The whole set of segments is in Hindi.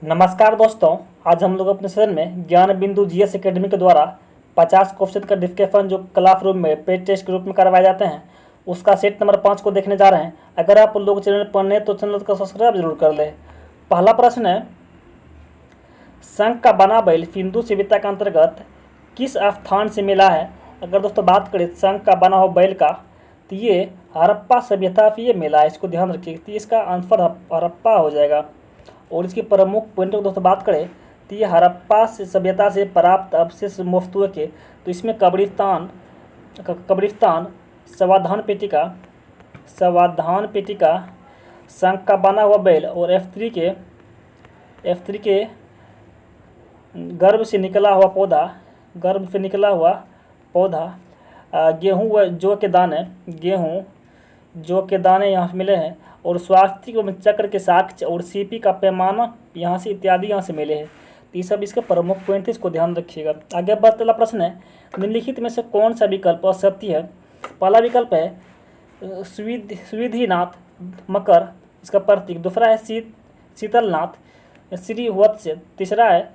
नमस्कार दोस्तों। आज हम लोग अपने सेशन में ज्ञान बिंदु जीएस एकेडमी के द्वारा 50 क्वेश्चन का डिस्कशन जो क्लासरूम में पेड टेस्ट के रूप में करवाए जाते हैं उसका सेट नंबर 5 को देखने जा रहे हैं। अगर आप लोग चैनल पर नए तो चैनल को सब्सक्राइब जरूर कर लें। पहला प्रश्न है, शंख का बना बैल सिंधु सभ्यता के अंतर्गत किस स्थान से मिला है। अगर दोस्तों बात करें शंख का बना हुआ बैल का तो ये हड़प्पा सभ्यता से ये मिला है, इसको ध्यान रखिए। तो इसका आंसर हड़प्पा हो जाएगा। और इसके प्रमुख पॉइंटों की दोस्तों बात करें तो ये हड़प्पा से सभ्यता से प्राप्त अवशेष वस्तुओं के, तो इसमें कब्रिस्तान, समाधान पेटिका, शंख का बना हुआ बैल और F3 के गर्भ से निकला हुआ पौधा, गेहूं व जौ के दाने यहाँ से मिले हैं। और स्वास्तिक एवं चक्र के साक्ष्य और सीपी का पैमाना यहाँ से इत्यादि यहाँ से मिले हैं। तो ये सब इसके प्रमुख पॉइंट है, इसको ध्यान रखिएगा। आगे बढ़ते प्रश्न है, निम्नलिखित में से कौन सा विकल्प असत्य है। पहला विकल्प है सुविधिनाथ मकर, इसका प्रतीक। दूसरा है शीतलनाथ श्रीवत्स। तीसरा है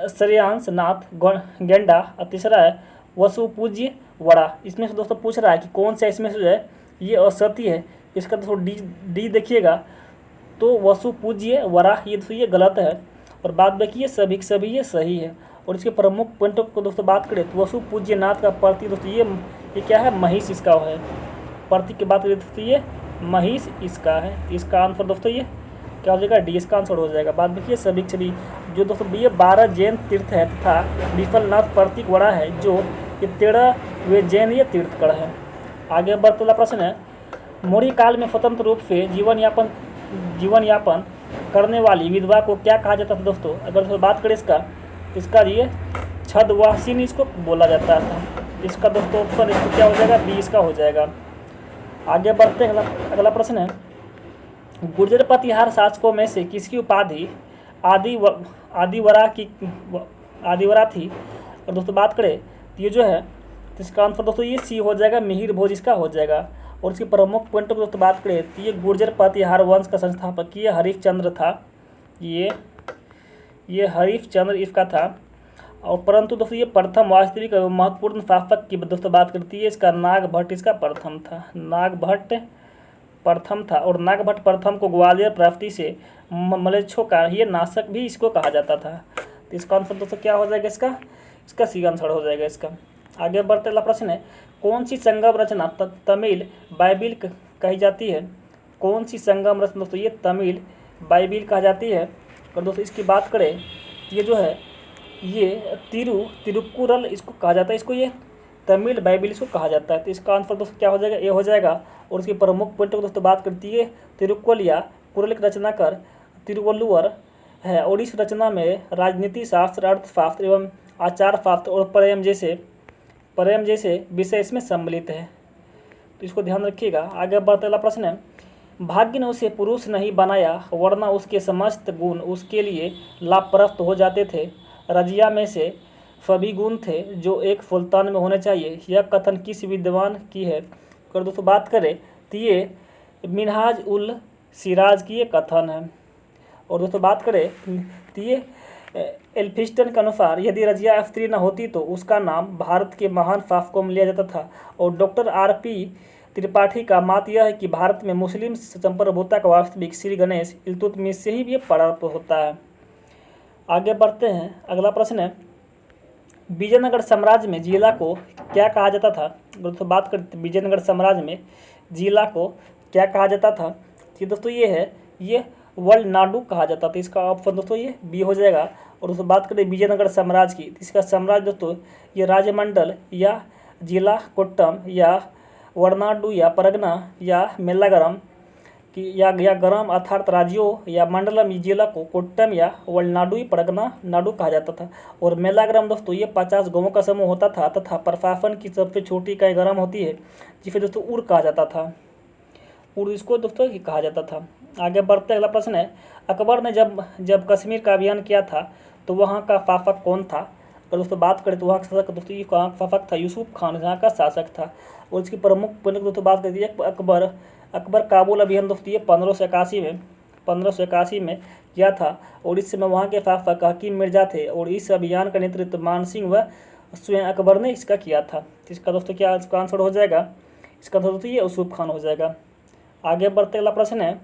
श्रेयांश नाथ गेंडा। और तीसरा है वसुपूज्य वड़ा। इसमें से दोस्तों पूछ रहा है कि कौन सा इसमें से जो है ये असत्य है। इसका दोस्तों डी देखिएगा तो वसुपूज्य वरा ये गलत है। और बात देखिए सभी ये सही है। और इसके प्रमुख पॉइंटों को दोस्तों बात करें तो वसुपूज्य नाथ का प्रतीक दोस्तों ये क्या है, महिष इसका है। प्रतीक की बात करें दोस्तों ये महिष इसका है। इसका आंसर दोस्तों ये क्या हो जाएगा, डी इसका आंसर हो जाएगा। बात देखिए सभी जो दोस्तों ये 12 जैन तीर्थ है तथा विफलनाथ प्रतीक वड़ा है जो ये 13वें जैन ये तीर्थकड़ है। आगे बढ़ते वाला प्रश्न है, मौर्य काल में स्वतंत्र रूप से जीवन यापन करने वाली विधवा को क्या कहा जाता था दोस्तों। अगर बात करें इसका ये छद्मवासिनी इसको बोला जाता था। इसका दोस्तों ऑप्शन इसको क्या हो जाएगा, बी इसका हो जाएगा। आगे बढ़ते अगला प्रश्न है, गुर्जर प्रतिहार शासकों में से किसकी उपाधि आदिवरा थी। और दोस्तों बात करें तो ये जो है तो इसका आंसर दोस्तों ये सी हो जाएगा, मिहिर भोज इसका हो जाएगा। और इसकी प्रमुख पॉइंटों की दोस्तों बात करें तो ये गुर्जर प्रतिहार वंश का संस्थापक ये हरीशचंद्र था। ये हरीशचंद्र इसका था। और परंतु दोस्तों ये प्रथम वास्तविक महत्वपूर्ण शासक की दोस्तों बात करती है इसका नागभट्ट इसका प्रथम था। नागभट्ट प्रथम था। और नागभट्ट प्रथम को ग्वालियर प्राप्ति से मलेच्छों का ये नाशक भी इसको कहा जाता था। तो इसका आंसर दोस्तों क्या हो जाएगा, इसका सी आंसर हो जाएगा इसका। आगे बढ़ते वाला प्रश्न है, कौन सी संगम रचना तमिल बाइबिल कही जाती है। कौन सी संगम रचना दोस्तों ये तमिल बाइबिल कहा जाती है। और दोस्तों इसकी बात करें तो ये जो है ये तिरुक्कुरल इसको कहा जाता है, इसको ये तमिल बाइबिल इसको कहा जाता है। तो इसका आंसर दोस्तों क्या हो जाएगा, ए हो जाएगा। और उसकी प्रमुख पॉइंटों को दोस्तों बात करती है तिरुक्कुल या कुरल की रचनाकार तिरुवल्लुवर है। और इस रचना में राजनीति शास्त्र, अर्थशास्त्र एवं आचार शास्त्र और प्रेम जैसे विषय इसमें सम्मिलित है। तो इसको ध्यान रखिएगा। आगे बढ़ते वाला प्रश्न है, भाग्य ने उसे पुरुष नहीं बनाया वरना उसके समस्त गुण उसके लिए लाभप्रद हो जाते थे। रजिया में से सभी गुण थे जो एक सुल्तान में होने चाहिए। यह कथन किस विद्वान की है। अगर दोस्तों बात करें तो ये मिनहाज उल सिराज की ये कथन है। और दोस्तों बात करें तो ये एल्फिस्टन के अनुसार यदि रजिया स्त्री न होती तो उसका नाम भारत के महान शासकों में लिया जाता था। और डॉक्टर R.P. त्रिपाठी का मत यह है कि भारत में मुस्लिम संप्रभुता का वास्तविक श्री गणेश इल्तुतमिश से ही ये प्रारंभ होता है। आगे बढ़ते हैं। अगला प्रश्न है, विजयनगर साम्राज्य में जिला को क्या कहा जाता था। दोस्तों बात करते विजयनगर साम्राज्य में जिला को क्या कहा जाता था। तो दोस्तों ये है ये वलनाडु कहा जाता था। इसका ऑप्शन दोस्तों ये बी हो जाएगा। और दोस्तों बात करें विजयनगर साम्राज्य की, इसका साम्राज्य दोस्तों ये राजमंडल या जिला कोट्टम या वरनाडु या परगना या मेलागरम की या गरम अर्थात राज्यों या मंडलम जिला को कोट्टम या वलनाडु परगना नाडु कहा जाता था। और मेलाग्राम दोस्तों ये 50 गांवों का समूह होता था तथा प्रशासन की सबसे छोटी इकाई गरम होती है जिसे दोस्तों उर कहा जाता था। उर इसको दोस्तों कहा जाता था। आगे बढ़ते अगला प्रश्न है, अकबर ने जब कश्मीर का अभियान किया था तो वहाँ का शासक कौन था। और दोस्तों बात करें तो वहाँ का शासक दोस्तों ये शासक था यूसुफ खान यहाँ का शासक था। और इसकी प्रमुख दोस्तों बात करती है अकबर काबुल अभियान दोस्तों ये 1581 में 1581 में किया था और इस समय वहाँ के फाफक हकीम मिर्जा थे और इस अभियान का नेतृत्व मान सिंह व स्वयं अकबर ने इसका किया था। इसका दोस्तों क्या इसका आंसर हो जाएगा? इसका दोस्तों ये यूसुफ खान हो जाएगा। आगे बढ़ते अगला प्रश्न है,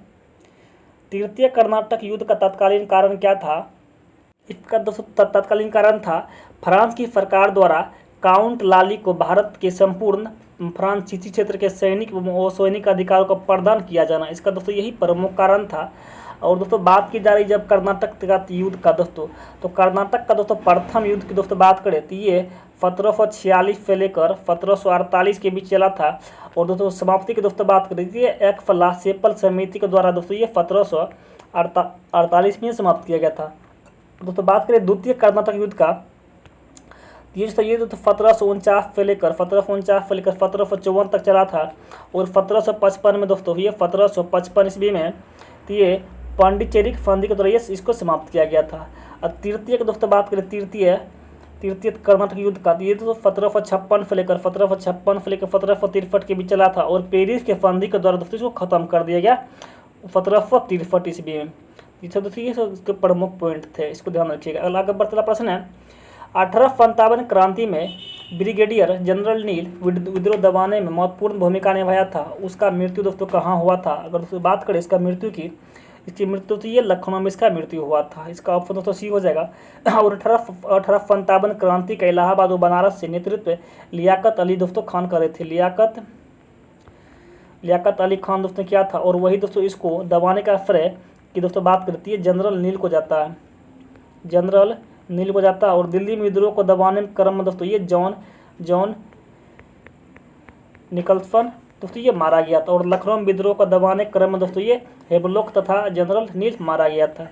तृतीय कर्नाटक युद्ध का तत्कालीन कारण क्या था? इसका दोस्तों तत्कालीन कारण था फ्रांस की सरकार द्वारा काउंट लाली को भारत के संपूर्ण फ्रांसीसी क्षेत्र के सैनिक व सैनिक अधिकारों का प्रदान किया जाना। इसका दोस्तों यही प्रमुख कारण था। और दोस्तों बात की जा रही जब कर्नाटक का युद्ध का दोस्तों, तो कर्नाटक का दोस्तों प्रथम युद्ध की दोस्तों बात करें तो ये 1746 से लेकर 1748 के बीच चला था। और दोस्तों समाप्ति की दोस्तों बात करें तो ये एक सेपल समिति के द्वारा दोस्तों ये 1748 में समाप्त किया गया था। दोस्तों बात करें द्वितीय कर्नाटक युद्ध का, ये दोस्तों 1749 से लेकर 1754 तक चला था। और 1755 में दोस्तों ये 1755 ईस्वी में तो ये पांडिचेरी की संधि के द्वारा ये इसको समाप्त किया गया था। और तृतीय की दोस्तों बात करें तृतीय कर्नाटक युद्ध का, ये दोस्तों 1756 से लेकर 1763 के बीच चला था। और पेरिस के संधि के द्वारा दोस्तों इसको खत्म कर दिया गया 1763 ईस्वी में। ये दोस्तों ये इसके प्रमुख पॉइंट थे, इसको ध्यान रखिएगा। अगला आगे बढ़ता प्रश्न है, 1857 क्रांति में ब्रिगेडियर जनरल नील विद्रोह दबाने में महत्वपूर्ण भूमिका निभाया था। उसका मृत्यु दोस्तों कहाँ हुआ था? अगर दोस्तों बात करें इसका मृत्यु की, इसकी मृत्यु तो ये लखनऊ में इसका मृत्यु हुआ था। इसका ऑप्शन दोस्तों सी हो जाएगा। और 1857 क्रांति का इलाहाबाद और बनारस से नेतृत्व लियाकत अली दोस्तों खान करे थे। लियाकत अली खान दोस्तों क्या था? और वही दोस्तों इसको दबाने का श्रेय की दोस्तों बात करती है जनरल नील को जाता है, जनरल नील को जाता है। और दिल्ली में विद्रोह को दबाने में क्रम में दोस्तों ये जॉन निकल्सन दोस्तों ये मारा गया था। और लखनऊ में विद्रोह को दबाने के क्रम में दोस्तों ये हेवलॉक तथा जनरल नील मारा गया था।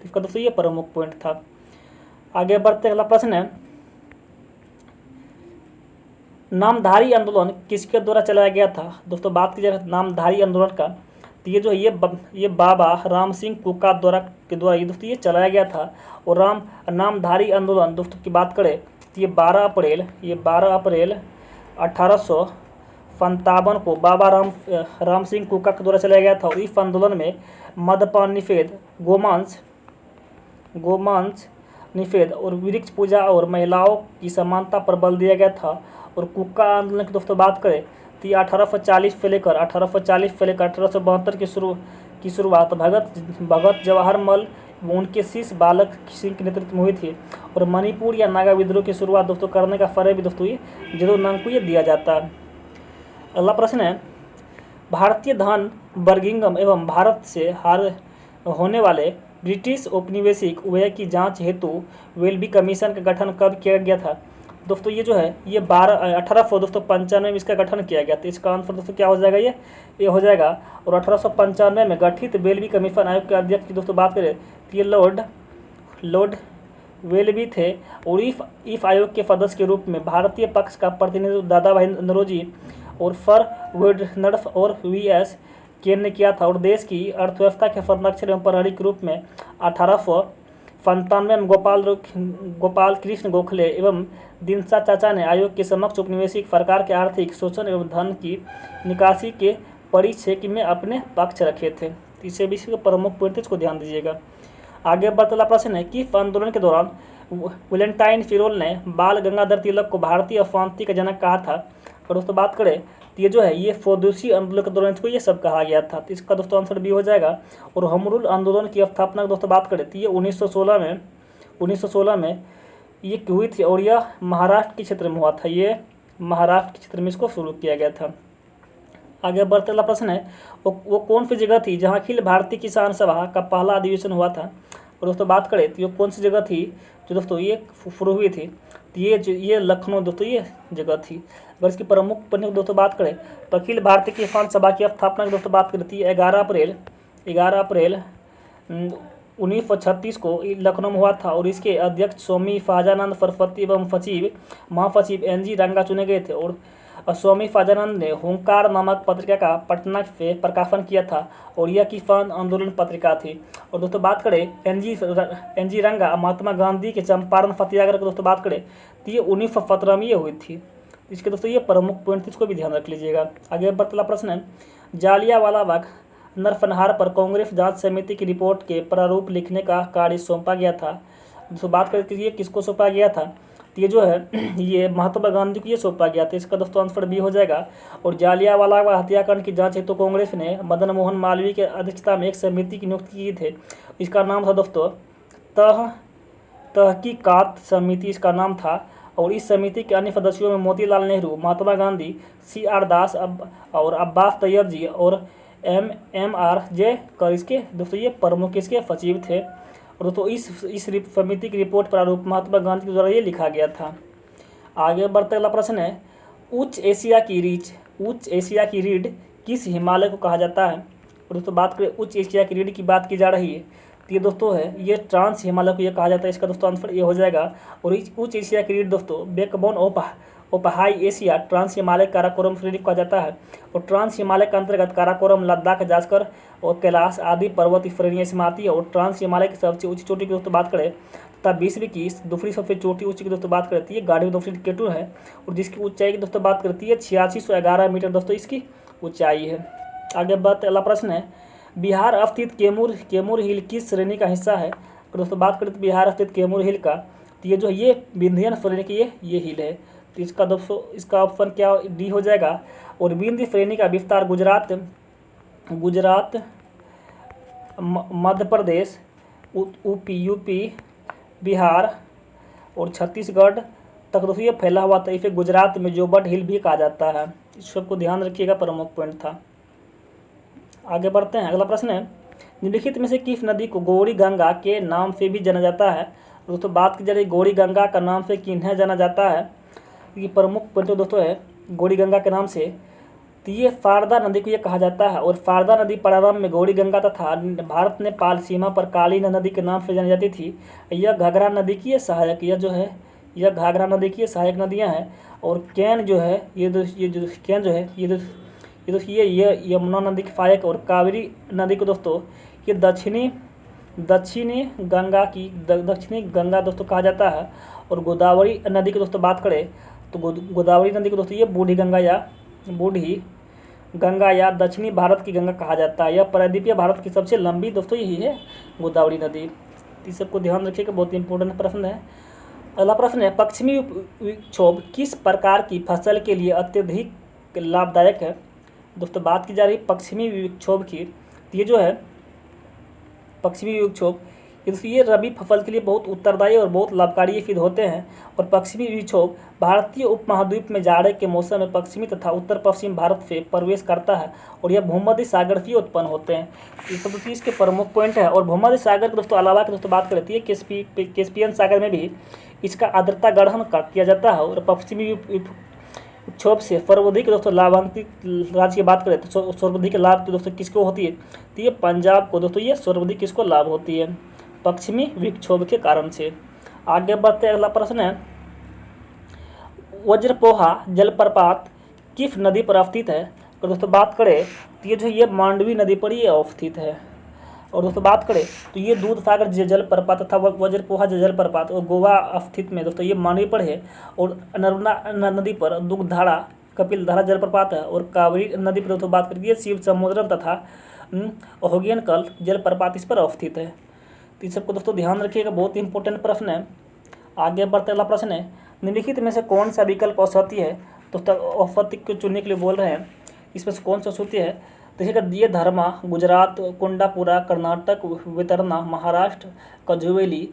इसका दोस्तों ये प्रमुख पॉइंट था। आगे बढ़ते अगला प्रश्न है, नामधारी आंदोलन किसके द्वारा चलाया गया था? दोस्तों बात की जाए नामधारी आंदोलन का, तो ये जो ये बाबा राम सिंह कुका के द्वारा ये दोस्तों ये चलाया गया था। और नामधारी आंदोलन दोस्तों की बात करें तो ये 12 अप्रैल 1857 को बाबा राम सिंह कुका के द्वारा चलाया गया था। और इस आंदोलन में मद्यपान निषेध, गोमांस निषेध और वृक्ष पूजा और महिलाओं की समानता पर बल दिया गया था। और कुका आंदोलन की दोस्तों बात करें तो ये 1840 से लेकर 1872 की शुरुआत भगत जवाहरलाल उनके शिष्य बालक सिंह के नेतृत्व में हुई थी। और मणिपुर या नागा विद्रोह की शुरुआत दोस्तों करने का श्रेय भी दोस्तों ये जदोनंग को ये दिया जाता है। अगला प्रश्न है, भारतीय धन बर्गिंघम एवं भारत से होने वाले ब्रिटिश औपनिवेशिक व्यय की जांच हेतु वेलबी कमीशन का गठन कब किया गया था? दोस्तों ये जो है ये 1895 में इसका गठन किया गया था। इसका आंसर दोस्तों क्या हो जाएगा? ये हो जाएगा। और 1895 में गठित वेलबी कमीशन आयोग के अध्यक्ष की दोस्तों बात करें तो ये लॉर्ड वेलबी थे। और इफ आयोग के सदस्य के रूप में भारतीय पक्ष का प्रतिनिधित्व दादा भाई नौरोजी और फर वेडनर्फ और वी.एस. केन ने किया था। और देश की अर्थव्यवस्था के संरक्षण एवं प्रहरी के रूप में 1897 में गोपाल कृष्ण गोखले एवं दिनसा चाचा ने आयोग के समक्ष औपनिवेशिक सरकार के आर्थिक शोषण एवं धन की निकासी के परिक्षेत्र में अपने पक्ष रखे थे। इसे भी इसके प्रमुख पॉइंट इसको ध्यान दीजिएगा। आगे बढ़ता प्रश्न है कि आंदोलन के दौरान वैलेंटाइन फिरोल ने बाल गंगाधर तिलक को भारतीय अशांति का जनक कहा था। और दोस्तों बात करें तो ये जो है ये स्वदेशी आंदोलन के दौरान इसको ये सब कहा गया था। तो इसका दोस्तों आंसर भी हो जाएगा। और होमरूल आंदोलन की स्थापना दोस्तों बात करें तो ये 1916 में ये हुई थी। और यह महाराष्ट्र के क्षेत्र में हुआ था, ये महाराष्ट्र के क्षेत्र में इसको शुरू किया गया था। आगे बढ़ते वाला प्रश्न है, वो कौन सी जगह थी जहाँ अखिल भारतीय किसान सभा का पहला अधिवेशन हुआ था? और दोस्तों बात करें तो ये कौन सी जगह थी जो दोस्तों ये शुरू हुई थी? तो ये लखनऊ दोस्तों ये जगह थी। अगर इसकी प्रमुख पन्ने की दोस्तों बात करें तो अखिल भारतीय किसान सभा की स्थापना की दोस्तों बात करती है 11 अप्रैल 1936 को लखनऊ में हुआ था। और इसके अध्यक्ष स्वामी शाहजानंद सरस्वती एवं महासचिव NG रंगा चुने गए थे। और स्वामी शाहजानंद ने हुंकार नामक पत्रिका का पटना से प्रकाशन किया था। और यह किसान आंदोलन पत्रिका थी। और दोस्तों बात करें NG रंगा महात्मा गांधी के चंपारण सत्याग्रह की दोस्तों बात करें तो ये 1917 में ये हुई थी। इसके दोस्तों ये प्रमुख पॉइंट इसको भी ध्यान रख लीजिएगा। आगे बढ़ता प्रश्न है, जालियांवाला बाग नरसंहार पर कांग्रेस जांच समिति की रिपोर्ट के प्रारूप लिखने का कार्य सौंपा गया था। तो बात करके ये किसको सौंपा गया था, तो ये जो है ये महात्मा गांधी को ये सौंपा गया था। इसका दोस्तों आंसर बी हो जाएगा। और जालियांवाला बाग हत्याकांड की जांच हेतु कांग्रेस ने मदन मोहन मालवीय की अध्यक्षता में एक समिति की नियुक्ति की थी। इसका नाम था दोस्तों तहकीकात समिति, इसका नाम था। और इस समिति के अन्य सदस्यों में मोतीलाल नेहरू, महात्मा गांधी, CR दास और अब्बास तैयब जी और MR कर इसके दोस्तों ये प्रमुख इसके सचिव थे। और दोस्तों इस समिति की रिपोर्ट प्रारूप महात्मा गांधी के द्वारा ये लिखा गया था। आगे बढ़ते अगला प्रश्न है, उच्च एशिया की रीढ़ किस हिमालय को कहा जाता है। और दोस्तों बात करें उच्च एशिया की रीढ़ की बात की जा रही है, तो ये दोस्तों है ये ट्रांस हिमालय को ये कहा जाता है। इसका दोस्तों आंसर ये हो जाएगा। और इस उच्च एशिया की रीढ़ दोस्तों backbone of high Asia trans Himalaya Karakoram श्रेणी को कहा जाता है। और ट्रांस हिमालय के अंतर्गत काराकोरम, लद्दाख, जास्कर और कैलाश आदि पर्वत श्रेणियाँ इसमें आती है। और ट्रांस हिमालय की सबसे ऊंची चोटी की दोस्तों बात करें तथा विश्व की दूसरी सबसे छोटी ऊंची की दोस्तों बात करती है गाड़ी दोस्तों केटू है। और जिसकी ऊंचाई की दोस्तों बात करती है 8611 मीटर दोस्तों इसकी ऊंचाई है। आगे बढ़ते अगला प्रश्न है, बिहार स्थित कैमूर हिल किस श्रेणी का हिस्सा है। तो दोस्तों बात करें तो बिहार स्थित कैमूर हिल का, तो ये जो है ये विंध्य श्रेणी की ये हिल है। तो इसका दोस्तों इसका ऑप्शन क्या डी हो जाएगा। और विंध्य श्रेणी का विस्तार गुजरात, मध्य प्रदेश, यूपी, बिहार और छत्तीसगढ़ तक दोस्तों ये फैला हुआ था। इसे गुजरात में जोबट हिल भी कहा जाता है। इस सबको ध्यान रखिएगा, प्रमुख पॉइंट था। आगे बढ़ते हैं, अगला प्रश्न है, निम्नलिखित में से किस नदी को गौरी गंगा के नाम से भी जाना जाता है। दोस्तों बात की जा रही गौरी गंगा का नाम से किन्हें जाना जाता है, ये प्रमुख पॉइंट दोस्तों है गौरी गंगा के नाम से। तो ये शारदा नदी को ये कहा जाता है। और शारदा नदी प्रारंभ में गौरी गंगा तथा भारत नेपाल सीमा पर काली नदी के नाम से जानी जाती थी। यह घाघरा नदी की सहायक, यह जो है यह घाघरा नदी की सहायक नदियां हैं। और कैन जो है ये यमुना नदी की सहायक। और कावेरी नदी को दोस्तों ये दक्षिणी गंगा दोस्तों कहा जाता है। और गोदावरी नदी की दोस्तों बात करें तो गोदावरी नदी को दोस्तों ये बूढ़ी गंगा या दक्षिणी भारत की गंगा कहा जाता है। यह प्रायद्वीपीय भारत की सबसे लंबी दोस्तों यही है गोदावरी नदी। इस सबको ध्यान रखिएगा, बहुत इंपॉर्टेंट प्रश्न है। अगला प्रश्न है, पश्चिमी विक्षोभ किस प्रकार की फसल के लिए अत्यधिक लाभदायक है। दोस्तों बात की जा रही पश्चिमी विक्षोभ की, ये जो है पश्चिमी विक्षोभ ये रबी फसल के लिए बहुत उत्तरदायी और बहुत लाभकारी सिद्ध होते हैं। और पश्चिमी विक्षोभ भारतीय उपमहाद्वीप में जाड़े के मौसम में पश्चिमी तथा उत्तर पश्चिम भारत से प्रवेश करता है। और यह भूमध्य सागर से उत्पन्न होते हैं। इस सब इसके प्रमुख पॉइंट है। और भूमध्य सागर के दोस्तों अलावा की दोस्तों बात करती है कैस्पियन सागर में भी इसका आर्द्रता ग्रहण किया जाता है। और पश्चिमी विक्षोभ से सर्वाधिक दोस्तों लाभान्वित राज्य की बात करें तो सर्वाधिक लाभ तो दोस्तों किसको होती है, तो ये पंजाब को दोस्तों ये सर्वाधिक किसको लाभ होती है पश्चिमी विक्षोभ के कारण से। आगे बढ़ते अगला प्रश्न है, वज्रपोहा जलप्रपात किस नदी पर अवस्थित है। तो दोस्तों बात करें तो ये जो ये मांडवी नदी पर ये अवस्थित है। और दोस्तों बात करें तो ये दूध सागर जलप्रपात तथा वज्रपोहा जलप्रपात और गोवा स्थित में दोस्तों ये मांडवी पर है। और नर्मदा नदी पर दुग्धारा कपिल धारा जलप्रपात है। और कावेरी नदी पर दोस्तों बात करें शिव समुद्रम तथा होगियनकल जलप्रपात इस पर अवस्थित है। तो इस सबको दोस्तों ध्यान रखिएगा, बहुत इंपॉर्टेंट प्रश्न है। आगे बढ़ते अगला प्रश्न है, निम्नलिखित में से कौन सा विकल्प असत्य है। दोस्तों असत्य को चुनने के लिए बोल रहे हैं, इसमें से कौन सा असत्य है। देखिएगा ये धर्मा गुजरात, कुंडापुरा कर्नाटक, वितरणा महाराष्ट्र, कजुवेली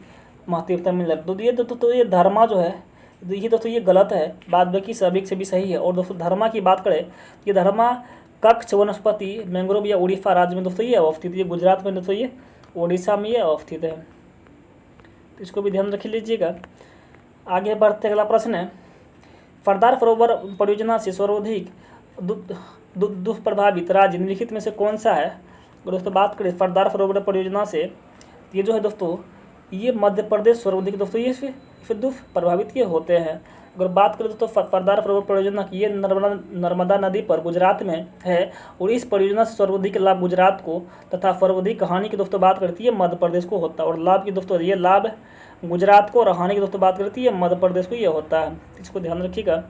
महातीर्थ तमिलनाडु। तो ये दोस्तों ये धर्मा जो है ये दोस्तों ये गलत है, बाद बाकी सभी से भी सही है। और दोस्तों धर्मा की बात करें ये धर्मा कक्ष वनस्पति मैंग्रोव या उड़ीसा राज्य में दोस्तों ये अवस्थित है। गुजरात में दोस्तों ये ओडिशा में ये अवस्थित है, तो इसको भी ध्यान रख लीजिएगा। आगे बढ़ते अगला प्रश्न है, सरदार सरोवर परियोजना से सर्वाधिक दुष्प्रभावित राज्य निम्नलिखित में से कौन सा है। दोस्तों बात करें सरदार सरोवर परियोजना से, ये जो है दोस्तों ये मध्य प्रदेश सर्वाधिक दोस्तों ये दुष्प्रभावित ये होते हैं। अगर बात करें दोस्तों सरदार सरोवर परियोजना की, ये नर्मदा नदी पर गुजरात में है। और इस परियोजना से सर्वाधिक लाभ गुजरात को तथा सर्वाधिक हानि की दोस्तों बात करती है मध्य प्रदेश को होता है। और लाभ की दोस्तों ये लाभ गुजरात को और हानि की दोस्तों बात करती है मध्य प्रदेश को ये होता है, इसको ध्यान रखिएगा।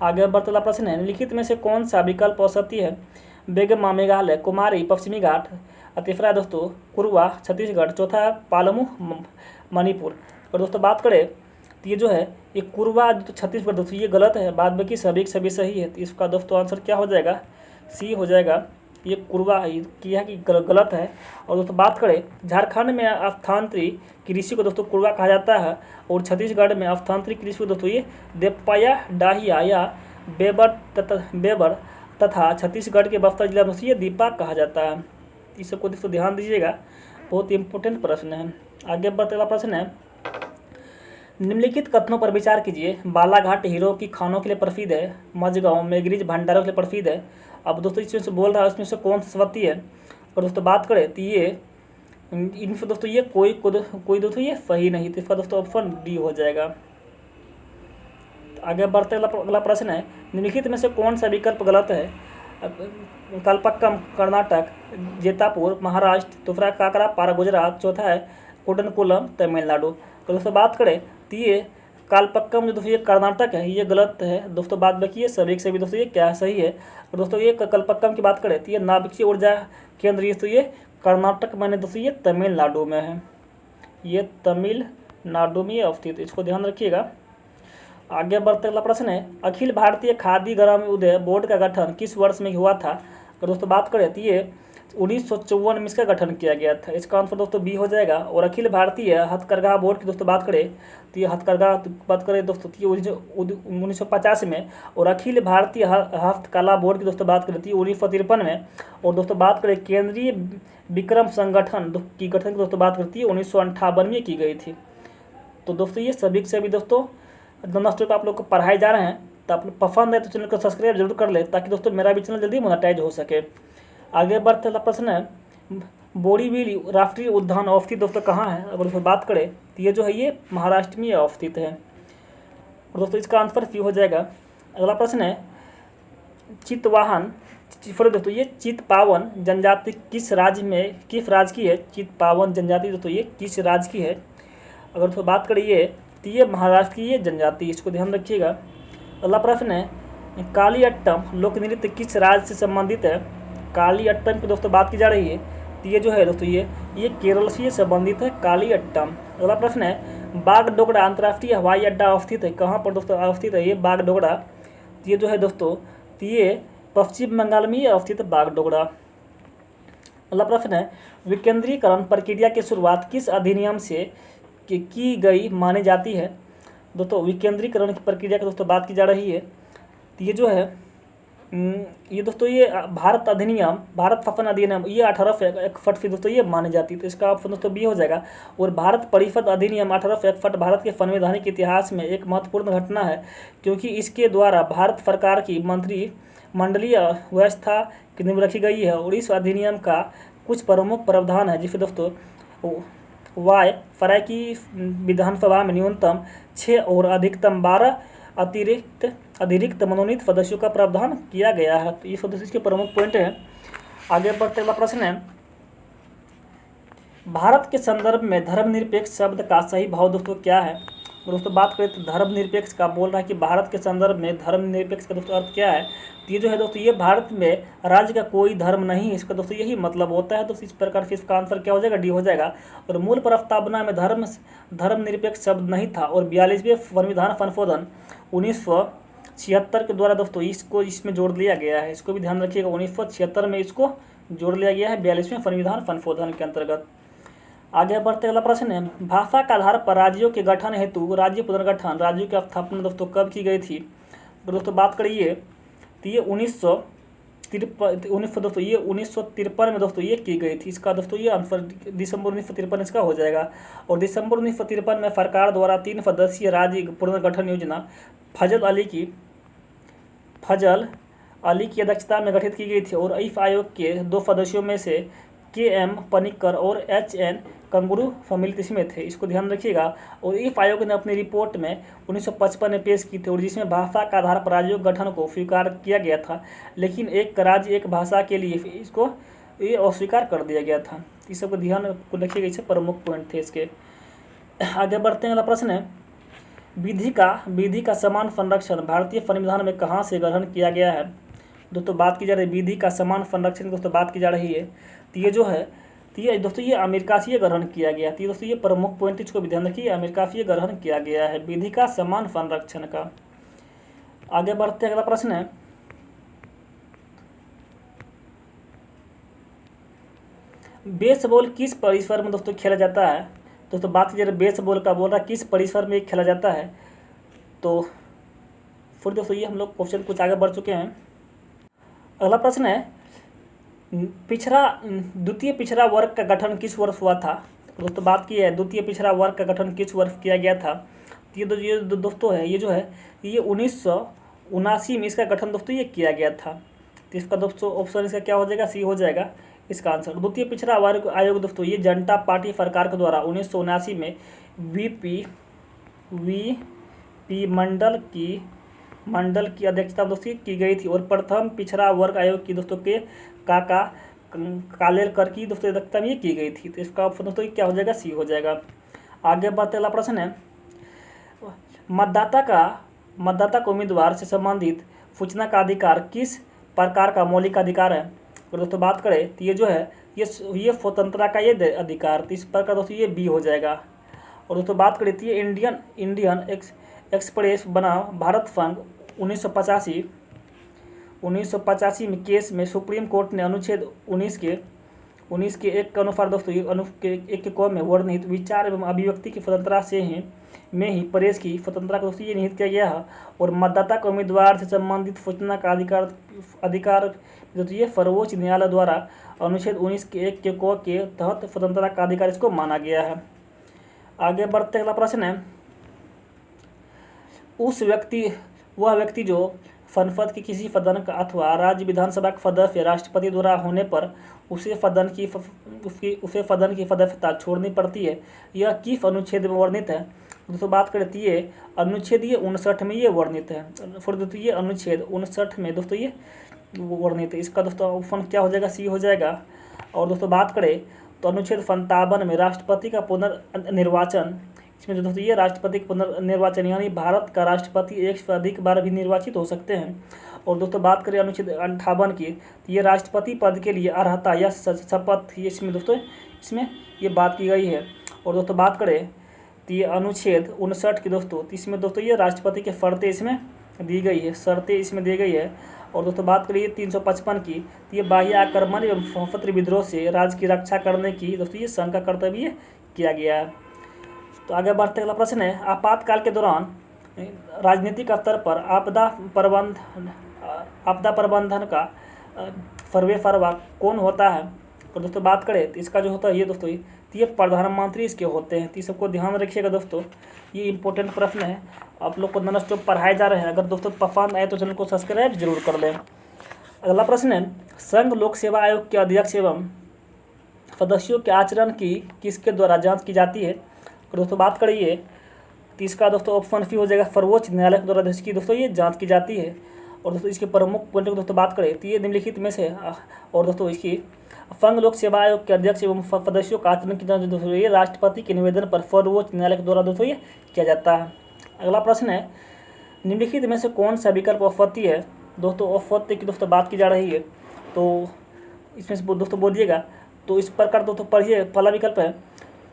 आगे बढ़ते अगला प्रश्न है, निम्नलिखित में से कौन सा विकल्प असत्य है। बेगमा मेघालय, कुमारी पश्चिमी घाट, तीसरा है दोस्तों कुरवा छत्तीसगढ़, चौथा है पालमू मणिपुर। और दोस्तों बात करें तो ये जो है ये कुरवा जो छत्तीसगढ़ दोस्तों ये गलत है, बाद बाकी सभी के सभी सही है। तो इसका दोस्तों आंसर क्या हो जाएगा, सी हो जाएगा। ये कुरवा किया कि गलत है। और दोस्तों बात करें झारखंड में स्थानांतरित कृषि को दोस्तों कुरवा कहा जाता है, और छत्तीसगढ़ में स्थानांतरित कृषि को दोस्तों ये देपया डाहिया या बेबर तथा छत्तीसगढ़ के बस्तर जिला में ये दीपा कहा जाता है। इस सबको दोस्तों ध्यान दीजिएगा, बहुत इंपॉर्टेंट प्रश्न है। आगे बढ़ते अगला प्रश्न है, निम्नलिखित कथनों पर विचार कीजिए। बालाघाट हीरो की खानों के लिए प्रसिद्ध है, मझगांव मैगनीज भंडारों के लिए प्रसिद्ध है। अब दोस्तों इसमें से बोल रहा है उसमें से कौन सी संपत्ति है। और दोस्तों बात करें तो ये इनसे दोस्तों ये कोई दोस्तों ये सही नहीं, तो इसका दोस्तों ऑप्शन डी हो जाएगा। आगे बढ़ते अगला प्रश्न है, निम्नलिखित में से कौन सा विकल्प गलत है। कलपक्कम कर्नाटक, जेतापुर महाराष्ट्र, दूसरा काकरापारा गुजरात, चौथा है कुडनकुलम तमिलनाडु। तो दोस्तों बात करें तो ये कालपक्कम जो दोस्तों ये कर्नाटक है ये गलत है दोस्तों, बात बाकी है सभी के सभी दोस्तों ये क्या सही है। और दोस्तों ये कलपक्कम की बात करें तो ये नाभिकीय ऊर्जा केंद्र तो ये कर्नाटक में दोस्तों ये तमिलनाडु में है, ये तमिलनाडु में अवस्थित, इसको ध्यान रखिएगा। आगे बढ़ते अगला प्रश्न है, अखिल भारतीय खादी ग्रामोदय बोर्ड का गठन किस वर्ष में हुआ था। अगर दोस्तों बात करें तो ये 1954 में इसका गठन किया गया था, इसका आंसर दोस्तों बी हो जाएगा। और अखिल भारतीय हथकरघा बोर्ड की दोस्तों बात करें तो ये हथकरघा बात करें दोस्तों तो ये 1950 में, और अखिल भारतीय हस्तकला बोर्ड की दोस्तों बात करें तो 1953 में। और दोस्तों बात करें केंद्रीय विक्रम संगठन की गठन की दोस्तों बात करती है 1958 में की गई थी। तो दोस्तों ये सभी के सभी दोस्तों नॉनस्टॉप आप लोग को पढ़ाए जा रहे हैं, तो आप लोग पसंद है तो चैनल को सब्सक्राइब जरूर कर ले, ताकि दोस्तों मेरा भी चैनल जल्दी मोनेटाइज हो सके। आगे बढ़ते अगला प्रश्न है, बोरीवली राष्ट्रीय उद्यान अवस्थित दोस्तों कहाँ है। अगर उसमें बात करें तो ये जो है ये महाराष्ट्र में अवस्थित है, और दोस्तों इसका आंसर सी हो जाएगा। अगला प्रश्न है, चितवाहन दोस्तों ये चितपावन जनजाति किस राज्य की है। चितपावन जनजाति दोस्तों ये किस राज्य की है। अगर उसमें बात करिए तो ये महाराष्ट्र की ये जनजाति, इसको ध्यान रखिएगा। अगला प्रश्न है, कालियट्टम लोक नृत्य किस राज्य से संबंधित है। कालियट्टम की दोस्तों बात की जा रही है तो ये जो है दोस्तों ये केरल से संबंधित है कालियट्टम। अगला प्रश्न है, बागडोगरा अंतर्राष्ट्रीय हवाई अड्डा अवस्थित है कहाँ पर दोस्तों अवस्थित है ये बागडोगरा। तो ये जो है दोस्तों तो ये पश्चिम बंगाल में अवस्थित है बागडोगरा। अगला प्रश्न है, विकेंद्रीकरण प्रक्रिया की शुरुआत किस अधिनियम से की गई मानी जाती है। दोस्तों विकेंद्रीकरण की प्रक्रिया की दोस्तों बात की जा रही है तो ये जो है ये दोस्तों ये भारत शासन अधिनियम ये 1861 से दोस्तों ये मानी जाती है, तो इसका ऑप्शन दोस्तों बी हो जाएगा। और भारत परिषद अधिनियम 1861 भारत के संवैधानिक इतिहास में एक महत्वपूर्ण घटना है, क्योंकि इसके द्वारा भारत सरकार की मंत्रिमंडलीय व्यवस्था की नींव रखी गई है। और इस अधिनियम का कुछ प्रमुख प्रावधान है, जिसे दोस्तों फराय की विधानसभा में न्यूनतम 6 और अधिकतम 12 अतिरिक्त मनोनीत सदस्यों का प्रावधान किया गया है। तो ये सदस्य इसके प्रमुख पॉइंट हैं। आगे बढ़ते अगला प्रश्न है, भारत के संदर्भ में धर्मनिरपेक्ष शब्द का सही भाव दोस्तों क्या है। दोस्तों बात करें तो धर्मनिरपेक्ष का बोल रहा है कि भारत के संदर्भ में धर्मनिरपेक्ष का दोस्तों अर्थ क्या है। तो ये जो है दोस्तों ये भारत में राज्य का कोई धर्म नहीं, इसका दोस्तों यही मतलब होता है। दोस्तों इस प्रकार से इसका आंसर क्या हो जाएगा, डी हो जाएगा। और मूल प्रस्तावना में धर्मनिरपेक्ष शब्द नहीं था, और 42वें संविधान संशोधन 1976 के द्वारा दोस्तों इसमें जोड़ लिया गया है, इसको भी ध्यान रखिएगा। 1976 में इसको जोड़ लिया गया है 42वें संविधान संशोधन के अंतर्गत। आगे बढ़ते अगला प्रश्न है, भाषा के आधार पर राज्यों के गठन हेतु राज्य पुनर्गठन राज्यों की स्थापना दोस्तों कब की गई थी। तो दोस्तों बात करिए तो ये 1953 में दोस्तों ये की गई थी, इसका दोस्तों ये आंसर दिसंबर 1953 इसका हो जाएगा। और दिसंबर 1953 में सरकार द्वारा 3 सदस्यीय राज्य पुनर्गठन योजना फजल अली की अध्यक्षता में गठित की गई थी। और इस आयोग के 2 सदस्यों में से के.एम. पनिक्कर और H.N. कंगुरू सम्मिलित इसमें थे, इसको ध्यान रखिएगा। और इस आयोग ने अपनी रिपोर्ट में 1955 में पेश की थी, और जिसमें भाषा के आधार पर राज्यों के गठन को स्वीकार किया गया था, लेकिन एक राज्य एक भाषा के लिए इसको ये अस्वीकार कर दिया गया था। इस सबको ध्यान रखिएगा, इससे प्रमुख पॉइंट थे इसके। आगे बढ़ते हैं, अगला प्रश्न है, विधि का समान संरक्षण भारतीय संविधान में कहाँ से ग्रहण किया गया है। दोस्तों बात की जा रही है विधि का समान संरक्षण की दोस्तों बात की जा रही है। तो ये जो है, तो ये दोस्तों ये अमेरिका से ये ग्रहण किया गया। तो ये दोस्तों ये प्रमुख पॉइंट इसको भी ध्यान रखिए, अमेरिका से ये ग्रहण किया गया है विधि का समान संरक्षण का। आगे बढ़ते हैं, अगला प्रश्न है बेसबॉल किस परिसर में दोस्तों खेला जाता है। दोस्तों बात की जा रही है बेसबॉल का, बोल रहा है किस परिसर में खेला जाता है। तो फिर दोस्तों ये हम लोग क्वेश्चन कुछ आगे बढ़ चुके हैं। अगला प्रश्न है द्वितीय पिछड़ा वर्ग का गठन किस वर्ष हुआ था। दोस्तों बात की है द्वितीय पिछड़ा वर्ग का गठन किस वर्ष किया गया था। ये दोस्तों है ये जो है ये 1979 में इसका गठन दोस्तों ये किया गया था। तो इसका दोस्तों ऑप्शन इसका क्या हो जाएगा, सी हो जाएगा इसका आंसर। द्वितीय पिछड़ा वर्ग आयोग दोस्तों ये जनता पार्टी सरकार के द्वारा 1979 में वीपी मंडल की अध्यक्षता दोस्तों की गई थी और प्रथम पिछड़ा वर्ग आयोग की दोस्तों के काका कालेलकर की दोस्तों अध्यक्षता में की गई थी। तो इसका ऑप्शन दोस्तों क्या हो जाएगा, सी हो जाएगा। आगे बढ़ते अगला प्रश्न है मतदाता को उम्मीदवार से संबंधित सूचना का अधिकार किस प्रकार का मौलिक अधिकार है। और दोस्तों बात करें तो ये जो है ये स्वतंत्रता का ये अधिकार, तो इस प्रकार दोस्तों ये बी हो जाएगा। और दोस्तों बात करें तो ये इंडियन एक्सप्रेस बनाम भारत संघ 1985 में केस में सुप्रीम कोर्ट ने अनुच्छेद 19 के 1 के अनुसार दोस्तों ये एक के क में वर्णित विचार एवं अभिव्यक्ति की स्वतंत्रता में ही प्रेस की स्वतंत्रता को दोस्तों ये निहित किया गया है। और मतदाता को उम्मीदवार से संबंधित सूचना का अधिकार दोस्तों ये सर्वोच्च न्यायालय द्वारा अनुच्छेद 19 के 1 के क के तहत स्वतंत्रता का अधिकार इसको माना गया है। आगे बढ़ते अगला प्रश्न है वह व्यक्ति जो संसद के किसी सदन का अथवा राज्य विधानसभा का सदस्य राष्ट्रपति द्वारा होने पर उसे सदन की सदस्यता छोड़नी पड़ती है, यह किस अनुच्छेद में वर्णित है। दोस्तों बात करें तो ये अनुच्छेद ये 59 में ये वर्णित है। फिर दोस्तों ये अनुच्छेद 59 में दोस्तों ये वर्णित है। इसका दोस्तों ऑप्शन क्या हो जाएगा, सी हो जाएगा। और दोस्तों बात करें तो अनुच्छेद 57 में राष्ट्रपति का पुनर्निर्वाचन, इसमें दोस्तों ये राष्ट्रपति का पुनर्निर्वाचन यानी भारत का राष्ट्रपति एक से अधिक बार भी निर्वाचित हो सकते हैं। और दोस्तों बात करें अनुच्छेद 58 की, तो ये राष्ट्रपति पद के लिए अर्हता या शपथ ये इसमें दोस्तों इसमें ये बात की गई है। और दोस्तों बात करें तो ये अनुच्छेद 59 की दोस्तों, तो इसमें दोस्तों ये राष्ट्रपति के शर्तें इसमें दी गई है, शर्तें इसमें दी गई है। और दोस्तों बात करिए 355 की, तो ये बाह्य आक्रमण एवं सशस्त्र विद्रोह से राज्य की रक्षा करने की दोस्तों ये संघ का कर्तव्य किया गया है। तो आगे बढ़ते अगला प्रश्न है आपातकाल के दौरान राजनीतिक स्तर पर आपदा प्रबंधन का सर्वेसर्वा कौन होता है। तो दोस्तों बात करें तो इसका जो होता है ये दोस्तों ये प्रधानमंत्री इसके होते हैं। तो सबको ध्यान रखिएगा दोस्तों, ये इंपॉर्टेंट प्रश्न है, आप लोग को नॉन स्टॉप पढ़ाए जा रहे हैं। अगर दोस्तों पसंद आए तो चैनल को सब्सक्राइब जरूर कर लें। अगला प्रश्न है संघ लोक सेवा आयोग के अध्यक्ष एवं सदस्यों के आचरण की किसके द्वारा जाँच की जाती है। तो दोस्तों बात करिए तो इसका दोस्तों ऑप्शन सी हो जाएगा, सर्वोच्च न्यायालय के द्वारा इसकी दोस्तों ये जांच की जाती है। और दोस्तों इसके प्रमुख पॉइंट की दोस्तों बात करें तो ये निम्नलिखित में से और दोस्तों इसकी संघ लोक सेवा आयोग के अध्यक्ष एवं सदस्यों का आचरण की जांच दोस्तों ये राष्ट्रपति के निवेदन पर सर्वोच्च न्यायालय के द्वारा दोस्तों ये किया जाता है। अगला प्रश्न है निम्नलिखित में से कौन सा विकल्प असत्य है। दोस्तों असत्य की दोस्तों बात की जा रही है, तो इसमें से दोस्तों बोलिएगा। तो इस प्रकार दोस्तों पढ़िए, पहला विकल्प है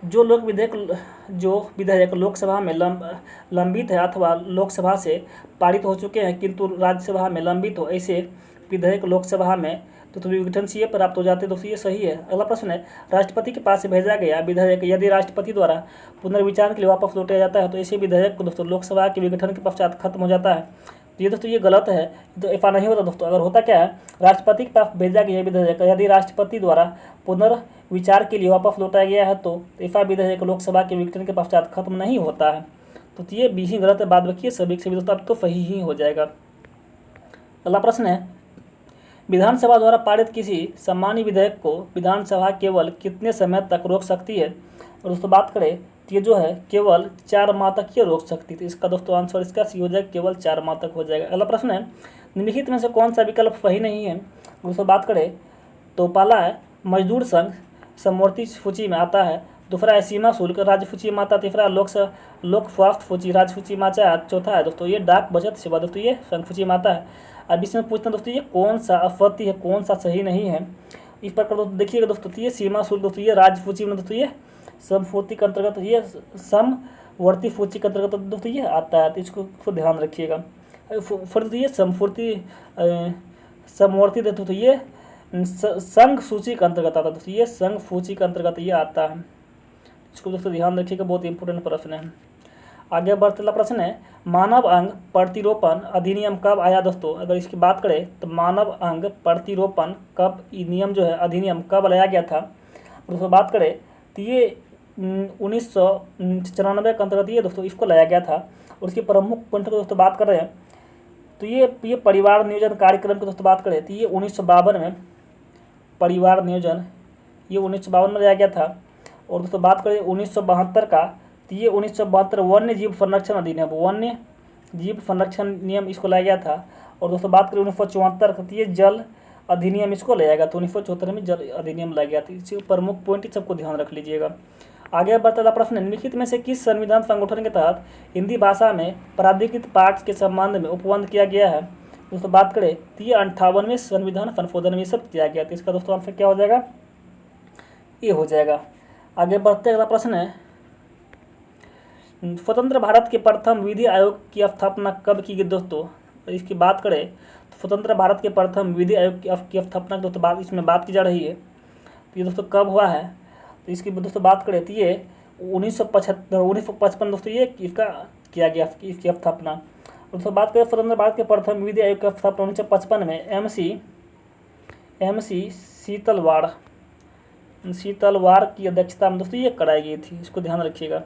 जो विधेयक लोकसभा में लंबित है अथवा लोकसभा से पारित हो चुके हैं किंतु राज्यसभा में लंबित हो, ऐसे विधेयक लोकसभा में तो विघटन से प्राप्त हो जाते हैं। दोस्तों ये सही है। अगला प्रश्न है राष्ट्रपति के पास से भेजा गया विधेयक यदि राष्ट्रपति द्वारा पुनर्विचार के लिए वापस लौटाया जाता है तो ऐसे विधेयक को दोस्तों लोकसभा के विघटन के पश्चात खत्म हो जाता है। तो ये दोस्तों ये गलत है, तो ऐसा नहीं होता दोस्तों। अगर होता क्या है राष्ट्रपति के पास भेजा गया विधेयक यदि राष्ट्रपति द्वारा पुनर्विचार के लिए वापस लौटाया गया है तो ऐसा विधेयक लोकसभा के विघटन के पश्चात खत्म नहीं होता है। तो ये भी ही गलत है, बाद रखिए सभी से दोस्तों आपको सही ही हो जाएगा। अगला प्रश्न है विधानसभा द्वारा पारित किसी सामान्य विधेयक को विधानसभा केवल कितने समय तक रोक सकती है। और दोस्तों बात करें तो ये जो है केवल 4 माह तक ये रोक सकती थी। इसका दोस्तों आंसर इसका सी हो जाएगा, केवल 4 माह तक हो जाएगा। अगला प्रश्न है निम्नलिखित में से कौन सा विकल्प सही नहीं है। दोस्तों बात करें तो पहला है मजदूर संघ समवर्ती सूची में आता है दूसरा है सीमा शुल्क राजसूची माता, तीसरा लोक स्वास्थ्य सूची राजसूची माता, चौथा है दोस्तों ये डाक बचत सेवा दोस्तों ये संसूची माता है। अब इसमें पूछते हैं दोस्तों ये कौन सा असत्य है, कौन सा सही नहीं है। इस प्रकार दोस्तों देखिएगा दोस्तों, तो ये सीमा शुल्क दोस्तों ये राजसूची में दोस्तों ये समपूर्ति के अंतर्गत, ये समवर्ती सूची के अंतर्गत दोस्तों ये आता है, तो इसको ध्यान रखिएगा। फिर दोस्तों ये समवर्ती दोस्तों ये संघ सूची के अंतर्गत आता है दोस्तों, ये संघ सूची के अंतर्गत ये आता है, इसको दोस्तों ध्यान रखिएगा, बहुत इंपॉर्टेंट प्रश्न है। आगे बढ़ते वाला प्रश्न है मानव अंग प्रतिरोपण अधिनियम कब आया दोस्तों। अगर इसकी बात करें तो मानव अंग प्रतिरोपण कब नियम जो है अधिनियम कब लाया गया था, दोस्तों बात करें तो ये 1994 के अंतर्गत ये दोस्तों इसको लाया गया था। और इसके प्रमुख पॉइंट को दोस्तों बात कर रहे हैं तो ये परिवार नियोजन कार्यक्रम की दोस्तों बात करें तो ये 1952 में परिवार नियोजन ये 1952 में लाया गया था। और दोस्तों बात करें 1972 का तो ये 1972 वन्य जीव संरक्षण अधिनियम, वन्य जीव संरक्षण नियम इसको लाया गया था। और दोस्तों बात करें 1974 का तो ये जल अधिनियम इसको लाया गया था, 1974 में जल अधिनियम लाया गया था। इसके प्रमुख पॉइंट सबको ध्यान रख लीजिएगा। आगे बढ़ता प्रश्न निम्नलिखित में से किस संविधान संगठन के तहत हिंदी भाषा में प्राधिकृत पाठ के संबंध में उपबंध किया गया है। दोस्तों बात करें तो ये 58वें संविधान संशोधन में सब किया गया, तो इसका दोस्तों आंसर क्या हो जाएगा, ये हो जाएगा। आगे बढ़ते अगला प्रश्न है स्वतंत्र भारत के प्रथम विधि आयोग की स्थापना कब की गई दोस्तों। इसकी बात करें तो स्वतंत्र भारत के प्रथम विधि आयोग की स्थापना की दोस्तों इसमें बात की जा रही है, तो ये दोस्तों कब हुआ है। तो इसकी दोस्तों बात करें तो ये 1955 दोस्तों ये इसका किया गया इसकी स्थापना। दोस्तों बात करें स्वतंत्र भारत के प्रथम विधि आयोग की स्थापना 1955 में एम.सी. शीतलवाड़ की अध्यक्षता में दोस्तों ये कराई गई थी, इसको ध्यान रखिएगा।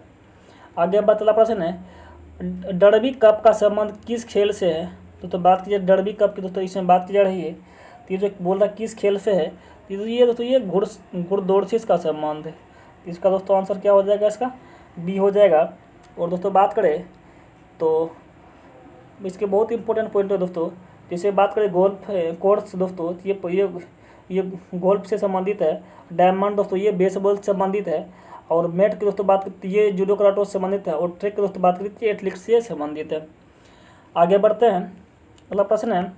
आगे बतला प्रश्न है डर्बी कप का संबंध किस खेल से है। तो बात कीजिए डर्बी कप की दोस्तों इसमें बात की जा रही है, तो ये जो बोल रहा है किस खेल से है, तो ये दोस्तों ये घुड़दौड़ से इसका संबंध है। इसका दोस्तों आंसर क्या हो जाएगा, इसका बी हो जाएगा। और दोस्तों बात करें तो इसके बहुत इंपॉर्टेंट पॉइंट है दोस्तों, जैसे बात करें गोल्फ कोर्स दोस्तों ये गोल्फ से संबंधित है, डायमंड दोस्तों ये बेसबॉल से संबंधित है, और मैट की दोस्तों बात करती है जूडो कराटे से संबंधित है, और ट्रैक की दोस्तों बात करती है एथलेटिक्स से संबंधित है। आगे बढ़ते हैं अगला प्रश्न है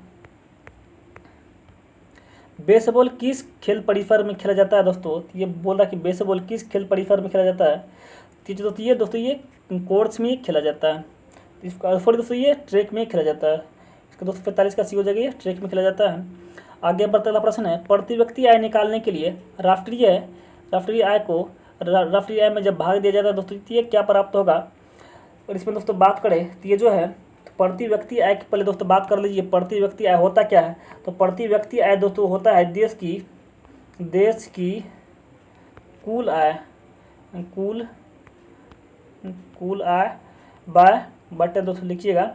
बेसबॉल किस खेल परिसर में खेला जाता है दोस्तों। ये बोल रहा है कि बेसबॉल किस खेल परिसर में खेला जाता है, तो दोस्तों ये कोर्स में खेला जाता है। इसका दोस्तों ये ट्रैक में खेला जाता है, इसका दोस्तों 45 का सी हो जाएगा, ये ट्रैक में खेला जाता है। आगे बढ़ते वाला प्रश्न है प्रति व्यक्ति आय निकालने के लिए राष्ट्रीय आय में जब भाग दिया जाता है दोस्तों ये क्या प्राप्त होगा। और इसमें दोस्तों बात करें तो ये जो है प्रति व्यक्ति आय की पहले दोस्तों बात कर लीजिए, प्रति व्यक्ति आय होता क्या है। तो प्रति व्यक्ति आय दोस्तों होता है देश की कुल आय बाय बटे दोस्तों लिखिएगा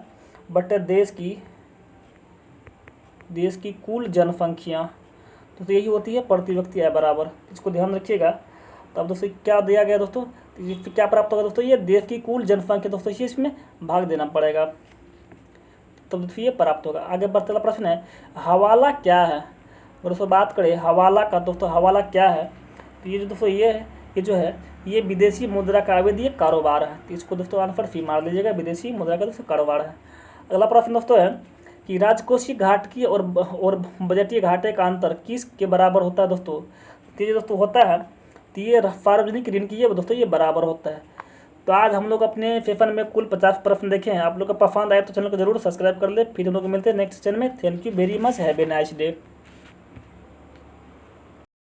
बटे देश की कुल जनसंख्या, तो यही होती है प्रति व्यक्ति आय बराबर, इसको ध्यान रखिएगा। तो अब दोस्तों क्या दिया गया दोस्तों, तो क्या प्राप्त होगा दोस्तों, ये देश की कुल जनसंख्या दोस्तों इसमें भाग देना पड़ेगा, तो दोस्तों ये प्राप्त होगा। आगे बढ़ते वाला प्रश्न है हवाला क्या है। और दोस्तों बात करें हवाला का, दोस्तों हवाला क्या है, तो ये जो दोस्तों ये जो है ये विदेशी मुद्रा का अवैध कारोबार है, तो इसको दोस्तों आंसर सी मार लीजिएगा, विदेशी मुद्रा का दोस्तों कारोबार है। अगला प्रश्न दोस्तों है कि राजकोषीय घाटे और बजटीय घाटे का अंतर किस के बराबर होता है दोस्तों। तो ये दोस्तों होता है तो ये सार्वजनिक ऋण की ये दोस्तों ये बराबर होता है। तो आज हम लोग अपने सेशन में कुल 50 प्रश्न देखे हैं। आप लोग को पसंद आए तो चैनल को जरूर सब्सक्राइब कर ले। फिर हम लोग मिलते हैं नेक्स्ट सेशन में। Thank you very much, have a nice day.